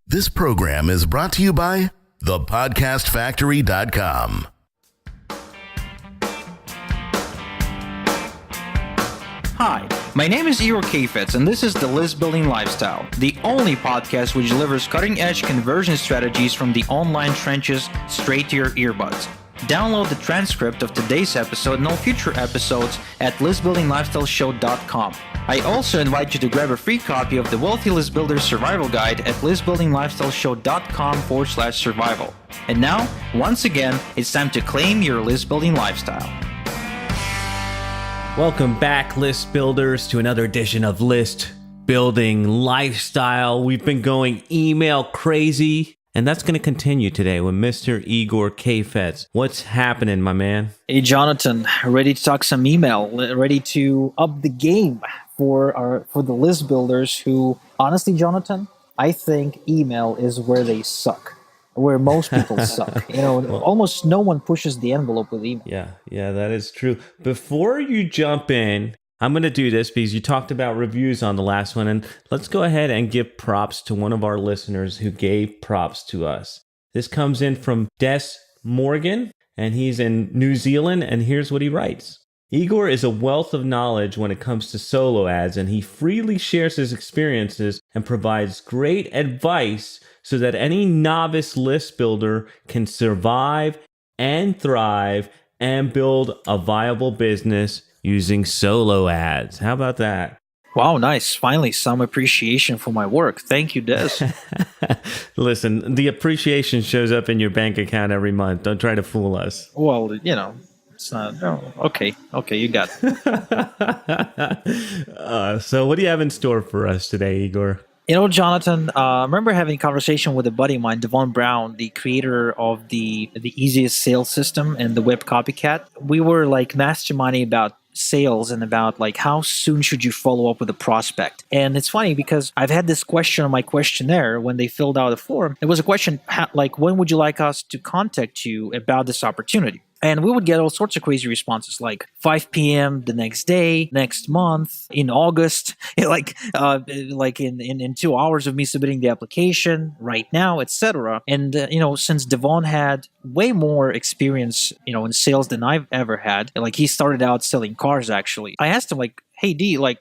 This program is brought to you by thepodcastfactory.com. Hi, my name is Igor Kheifets, and this is The List Building Lifestyle, the only podcast which delivers cutting-edge conversion strategies from the online trenches straight to your earbuds. Download the transcript of today's episode and all future episodes at listbuildinglifestyleshow.com. I also invite you to grab a free copy of the Wealthy List Builder Survival Guide at listbuildinglifestyleshow.com/survival. And now, once again, it's time to claim your list building lifestyle. Welcome back, list builders, to another edition of List Building Lifestyle. We've been going email crazy, and that's going to continue today with Mr. Igor Kheifets. What's happening, my man? Hey, Jonathan, ready to talk some email, ready to up the game for the list builders who, honestly, Jonathan, I think email is where they suck. Where most people suck. Almost no one pushes the envelope with email. Yeah, that is true. Before you jump in, I'm going to do this because you talked about reviews on the last one, and let's go ahead and give props to one of our listeners who gave props to us. This comes in from Des Morgan, and he's in New Zealand, and here's what he writes. Igor is a wealth of knowledge when it comes to solo ads, and he freely shares his experiences and provides great advice so that any novice list builder can survive and thrive and build a viable business using solo ads. How about that? Wow, nice. Finally, some appreciation for my work. Thank you, Des. Listen, the appreciation shows up in your bank account every month. Don't try to fool us. Well, it's not. Oh, okay, you got it. So what do you have in store for us today, Igor? Jonathan, I remember having a conversation with a buddy of mine, Devon Brown, the creator of the easiest sales system and the web copycat. We were like masterminding about sales and about like how soon should you follow up with a prospect. And it's funny because I've had this question on my questionnaire when they filled out the form. It was a question like, when would you like us to contact you about this opportunity? And we would get all sorts of crazy responses like 5 p.m. the next day, next month, in August, like in 2 hours of me submitting the application, right now, etc. And, since Devon had way more experience, in sales than I've ever had, like he started out selling cars, actually. I asked him like, hey, D, like,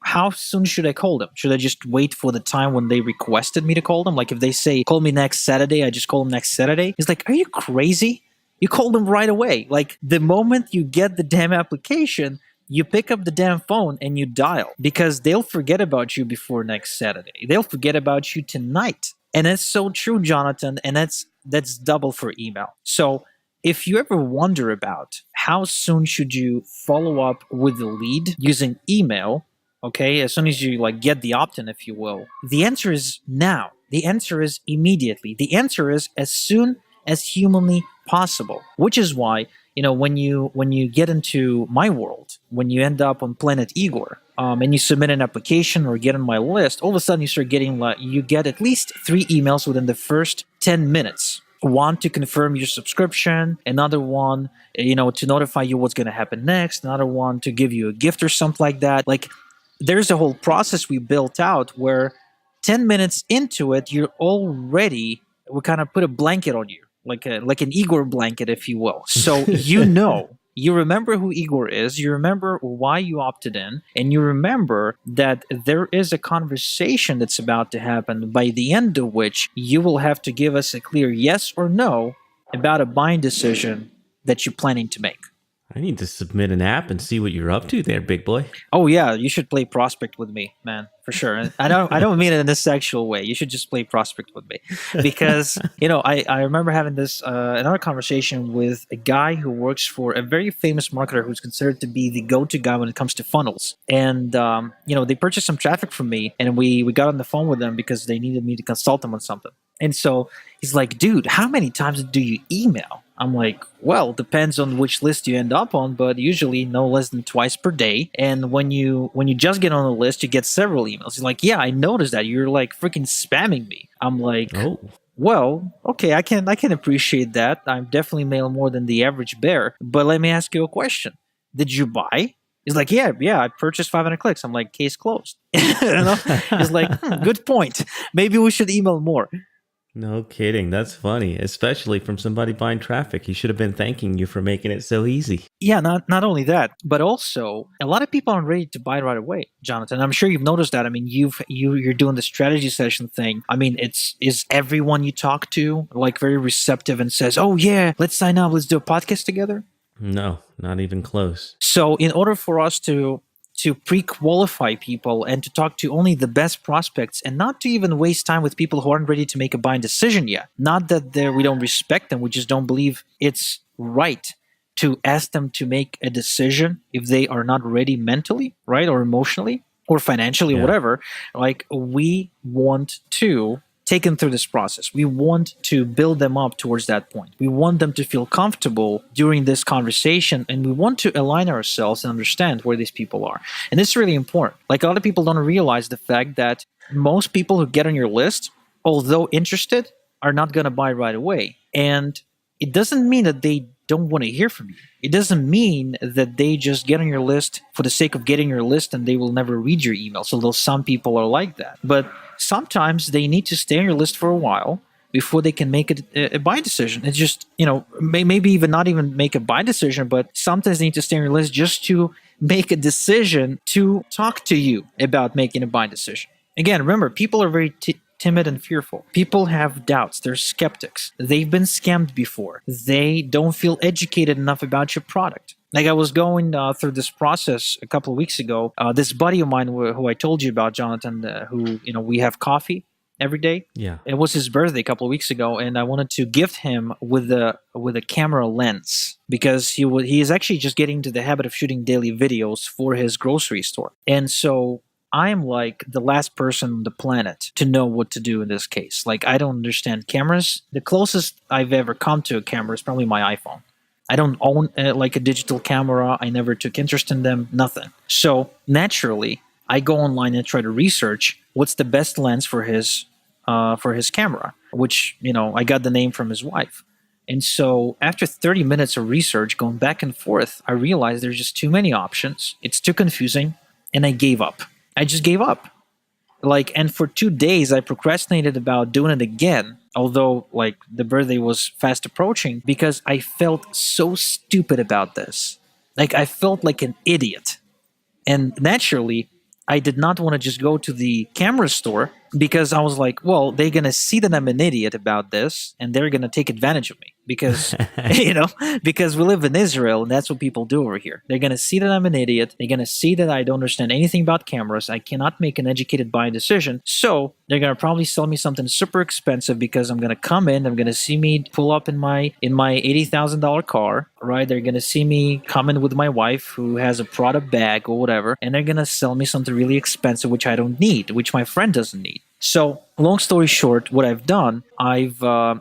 how soon should I call them? Should I just wait for the time when they requested me to call them? Like if they say, call me next Saturday, I just call them next Saturday. He's like, are you crazy? You call them right away. Like the moment you get the damn application, you pick up the damn phone and you dial because they'll forget about you before next Saturday. They'll forget about you tonight. And that's so true, Jonathan. And that's double for email. So if you ever wonder about how soon should you follow up with the lead using email, okay, as soon as you like get the opt-in, if you will, the answer is now. The answer is immediately. The answer is as soon as humanly possible, which is why, when you get into my world, when you end up on Planet Igor, and you submit an application or get on my list, all of a sudden you start getting, you get at least 3 emails within the first 10 minutes. One to confirm your subscription, another one, to notify you what's going to happen next, another one to give you a gift or something like that. Like, there's a whole process we built out where 10 minutes into it, we kind of put a blanket on you. Like an Igor blanket, if you will. So you remember who Igor is, you remember why you opted in, and you remember that there is a conversation that's about to happen by the end of which you will have to give us a clear yes or no about a buying decision that you're planning to make. I need to submit an app and see what you're up to there, big boy. Oh yeah, you should play Prospect with me, man, for sure. And I don't mean it in a sexual way. You should just play Prospect with me, because I remember having this another conversation with a guy who works for a very famous marketer who's considered to be the go-to guy when it comes to funnels. And they purchased some traffic from me, and we got on the phone with them because they needed me to consult them on something. And so he's like, dude, how many times do you email? I'm like, well, depends on which list you end up on, but usually no less than twice per day. And when you just get on the list, you get several emails. He's like, yeah, I noticed that. You're like freaking spamming me. I'm like, oh, well, okay, I can appreciate that. I'm definitely mail more than the average bear. But let me ask you a question. Did you buy? He's like, yeah, I purchased 500 clicks. I'm like, case closed. He's like, good point. Maybe we should email more. No kidding. That's funny, especially from somebody buying traffic. He should have been thanking you for making it so easy. Yeah, not only that, but also a lot of people aren't ready to buy right away, Jonathan. I'm sure you've noticed that. I mean, you're doing the strategy session thing. I mean, is everyone you talk to like very receptive and says, "Oh yeah, let's sign up, let's do a podcast together"? No, not even close. So in order for us to pre-qualify people and to talk to only the best prospects and not to even waste time with people who aren't ready to make a buying decision yet. Not that we don't respect them, we just don't believe it's right to ask them to make a decision if they are not ready mentally, right, or emotionally or financially, Yeah. whatever. Like, we want to take them through this process. We want to build them up towards that point. We want them to feel comfortable during this conversation, and we want to align ourselves and understand where these people are. And this is really important. Like, a lot of people don't realize the fact that most people who get on your list, although interested, are not going to buy right away. And it doesn't mean that they don't want to hear from you. It doesn't mean that they just get on your list for the sake of getting your list and they will never read your emails, although some people are like that. But sometimes they need to stay on your list for a while before they can make a buy decision. It's just, maybe even not even make a buy decision, but sometimes they need to stay on your list just to make a decision to talk to you about making a buy decision. Again, remember, people are very timid and fearful. People have doubts. They're skeptics. They've been scammed before. They don't feel educated enough about your product. Like, I was going through this process a couple of weeks ago. This buddy of mine who I told you about, Jonathan, who, we have coffee every day. Yeah. It was his birthday a couple of weeks ago, and I wanted to gift him with a camera lens because he is actually just getting into the habit of shooting daily videos for his grocery store. And so I am like the last person on the planet to know what to do in this case. Like, I don't understand cameras. The closest I've ever come to a camera is probably my iPhone. I don't own like a digital camera. I never took interest in them, nothing. So naturally, I go online and try to research what's the best lens for his camera, which, I got the name from his wife. And so after 30 minutes of research, going back and forth, I realized there's just too many options. It's too confusing, and I gave up. I just gave up. And for 2 days, I procrastinated about doing it again, although, the birthday was fast approaching, because I felt so stupid about this. I felt like an idiot. And naturally, I did not want to just go to the camera store because I was like, well, they're going to see that I'm an idiot about this and they're going to take advantage of me because, because we live in Israel and that's what people do over here. They're going to see that I'm an idiot. They're going to see that I don't understand anything about cameras. I cannot make an educated buying decision. So they're going to probably sell me something super expensive because I'm going to come in, I'm going to see me pull up in my $80,000 car, right? They're going to see me come in with my wife who has a Prada bag or whatever, and they're going to sell me something really expensive, which I don't need, which my friend doesn't need. So, long story short, what I've done, I've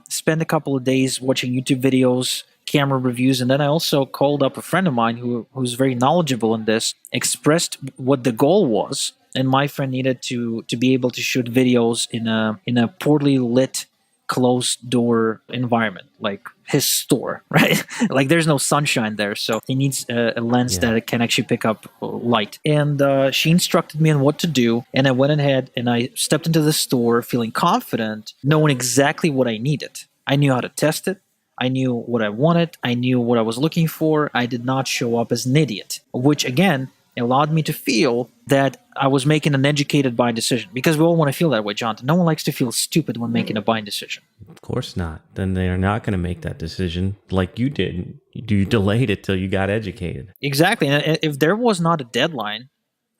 spent a couple of days watching YouTube videos, camera reviews, and then I also called up a friend of mine who's very knowledgeable in this, expressed what the goal was, and my friend needed to be able to shoot videos in a poorly lit, closed door environment, like his store, right? There's no sunshine there, so he needs a lens that can actually pick up light. And she instructed me on what to do, and I went ahead and I stepped into the store feeling confident, knowing exactly what I needed. I knew how to test it. I knew what I wanted. I knew what I was looking for. I did not show up as an idiot, which again allowed me to feel that I was making an educated buying decision, because we all want to feel that way, Jonathan. No one likes to feel stupid when making a buying decision. Of course not. Then they are not going to make that decision like you did. You delayed it till you got educated. Exactly. And if there was not a deadline,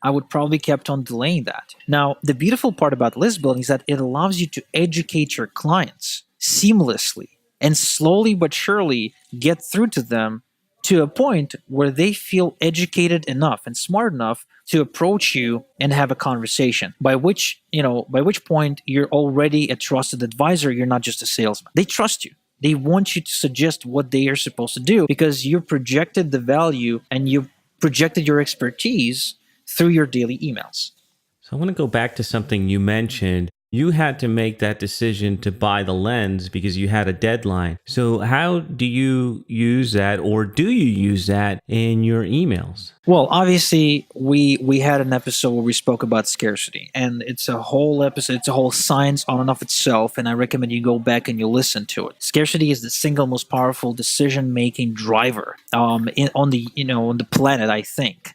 I would probably kept on delaying that. Now, the beautiful part about list building is that it allows you to educate your clients seamlessly and slowly but surely get through to them to a point where they feel educated enough and smart enough to approach you and have a conversation, by which point you're already a trusted advisor. You're not just a salesman. They trust you. They want you to suggest what they are supposed to do because you projected the value and you projected your expertise through your daily emails. So I want to go back to something you mentioned you had to make that decision to buy the lens because you had a deadline. So how do you use that, or do you use that in your emails? Well, obviously, we had an episode where we spoke about scarcity, and it's a whole episode. It's a whole science on and of itself, and I recommend you go back and you listen to it. Scarcity is the single most powerful decision-making driver on the planet. I think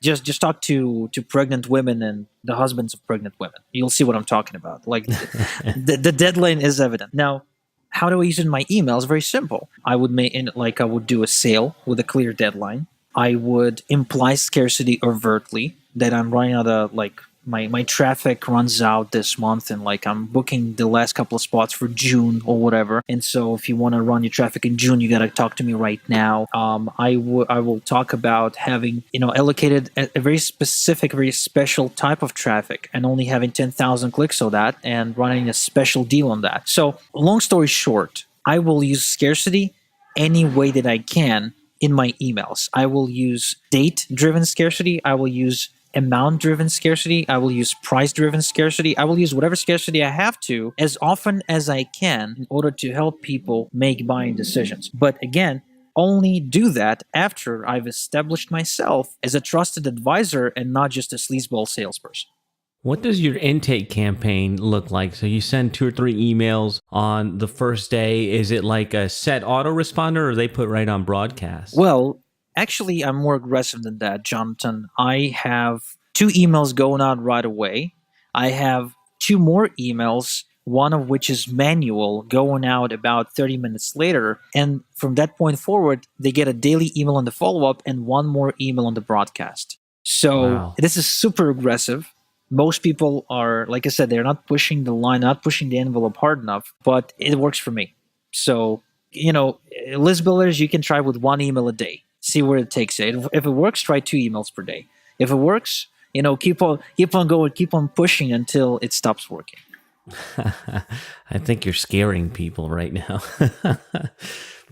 just talk to pregnant women and the husbands of pregnant women. You'll see what I'm talking about. Like the deadline is evident. Now, how do I use it in my emails? Very simple. I would I would do a sale with a clear deadline. I would imply scarcity overtly, that I'm running out of my traffic runs out this month, and I'm booking the last couple of spots for June or whatever. And so if you want to run your traffic in June, you got to talk to me right now. I will talk about having allocated a very specific, very special type of traffic, and only having 10,000 clicks on that, and running a special deal on that. So long story short, I will use scarcity any way that I can in my emails. I will use date-driven scarcity. I will use amount-driven scarcity. I will use price-driven scarcity. I will use whatever scarcity I have to as often as I can in order to help people make buying decisions. But again, only do that after I've established myself as a trusted advisor and not just a sleazeball salesperson. What does your intake campaign look like? So you send 2 or 3 emails on the first day. Is it like a set autoresponder, or are they put right on broadcast? Well, actually, I'm more aggressive than that, Jonathan. I have 2 emails going out right away. I have 2 more emails, one of which is manual, going out about 30 minutes later. And from that point forward, they get a daily email on the follow-up and 1 more email on the broadcast. So Wow. This is super aggressive. Most people are, like I said, they're not pushing the line, not pushing the envelope hard enough, but it works for me. So, list builders, you can try with 1 email a day. See where it takes you. If it works, try 2 emails per day. If it works, keep on going, keep on pushing until it stops working. I think you're scaring people right now.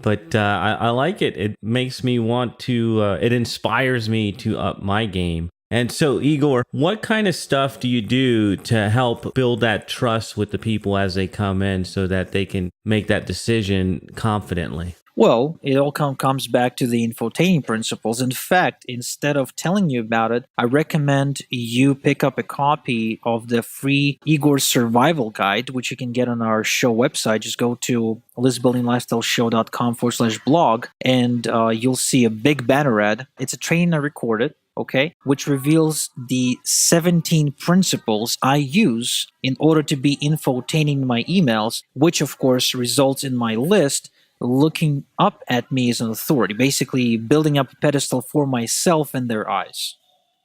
But I like it. It makes me want to, it inspires me to up my game. And so, Igor, what kind of stuff do you do to help build that trust with the people as they come in so that they can make that decision confidently? Well, it all comes back to the infotaining principles. In fact, instead of telling you about it, I recommend you pick up a copy of the free Igor Survival Guide, which you can get on our show website. Just go to listbuildinglifestyleshow.com/blog, and you'll see a big banner ad. It's a training I recorded, okay, which reveals the 17 principles I use in order to be infotaining my emails, which of course results in my list looking up at me as an authority, basically building up a pedestal for myself in their eyes.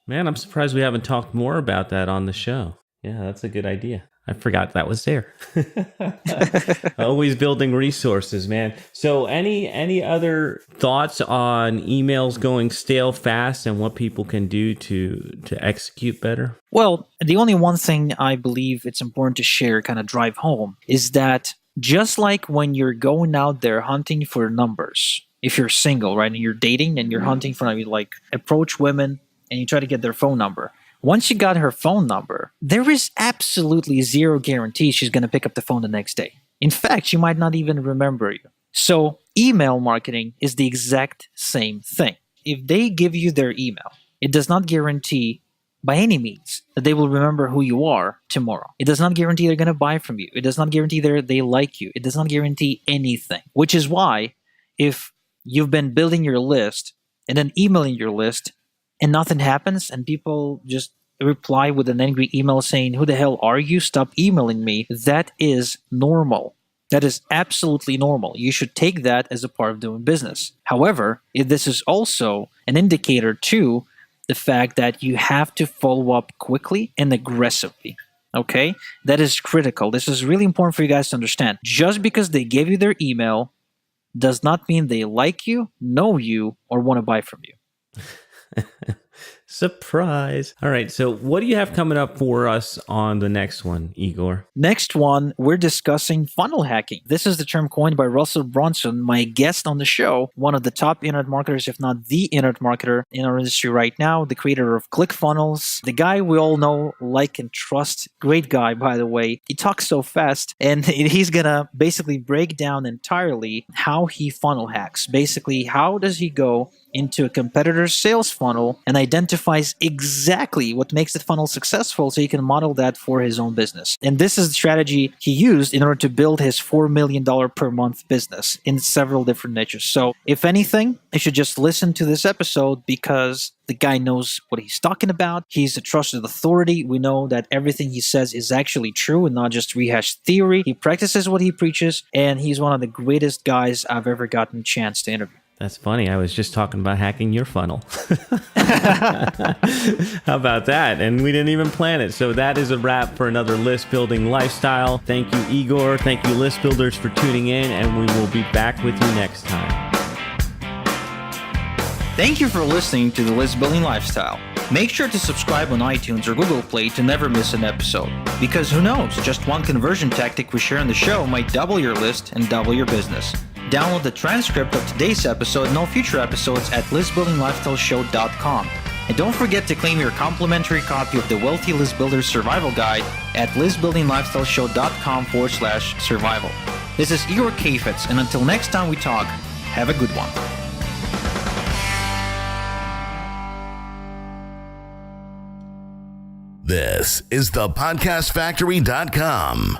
Man, I'm surprised we haven't talked more about that on the show. Yeah, that's a good idea. I forgot that was there. Always building resources, man. So any other thoughts on emails going stale fast and what people can do to execute better? Well, the only one thing I believe it's important to share, kind of drive home, is that just like when you're going out there hunting for numbers, if you're single, right, and you're dating and you're hunting for, approach women and you try to get their phone number. Once you got her phone number, there is absolutely zero guarantee she's going to pick up the phone the next day. In fact, she might not even remember you. So email marketing is the exact same thing. If they give you their email, it does not guarantee by any means that they will remember who you are tomorrow. It does not guarantee they're going to buy from you. It does not guarantee they like you. It does not guarantee anything, which is why if you've been building your list and then emailing your list and nothing happens and people just reply with an angry email saying, "Who the hell are you? Stop emailing me," that is normal. That is absolutely normal. You should take that as a part of doing business. However, this is also an indicator to the fact that you have to follow up quickly and aggressively. Okay? That is critical. This is really important for you guys to understand. Just because they gave you their email does not mean they like you, know you, or want to buy from you. Surprise. All right. So what do you have coming up for us on the next one, Igor? Next one, we're discussing funnel hacking. This is the term coined by Russell Brunson, my guest on the show, one of the top internet marketers, if not the internet marketer in our industry right now, the creator of ClickFunnels, the guy we all know, like, and trust. Great guy, by the way. He talks so fast, and he's going to basically break down entirely how he funnel hacks. Basically, how does he go into a competitor's sales funnel and identifies exactly what makes the funnel successful so he can model that for his own business. And this is the strategy he used in order to build his $4 million per month business in several different niches. So if anything, you should just listen to this episode because the guy knows what he's talking about. He's a trusted authority. We know that everything he says is actually true and not just rehashed theory. He practices what he preaches, and he's one of the greatest guys I've ever gotten a chance to interview. That's funny. I was just talking about hacking your funnel. How about that? And we didn't even plan it. So that is a wrap for another list building lifestyle. Thank you, Igor. Thank you, list builders, for tuning in, and we will be back with you next time. Thank you for listening to the List Building Lifestyle. Make sure to subscribe on iTunes or Google Play to never miss an episode. Because who knows, just one conversion tactic we share on the show might double your list and double your business. Download the transcript of today's episode and all future episodes at listbuildinglifestyleshow.com. And don't forget to claim your complimentary copy of the Wealthy List Builder Survival Guide at listbuildinglifestyleshow.com/survival. This is Igor Kheifets, and until next time we talk, have a good one. This is thepodcastfactory.com.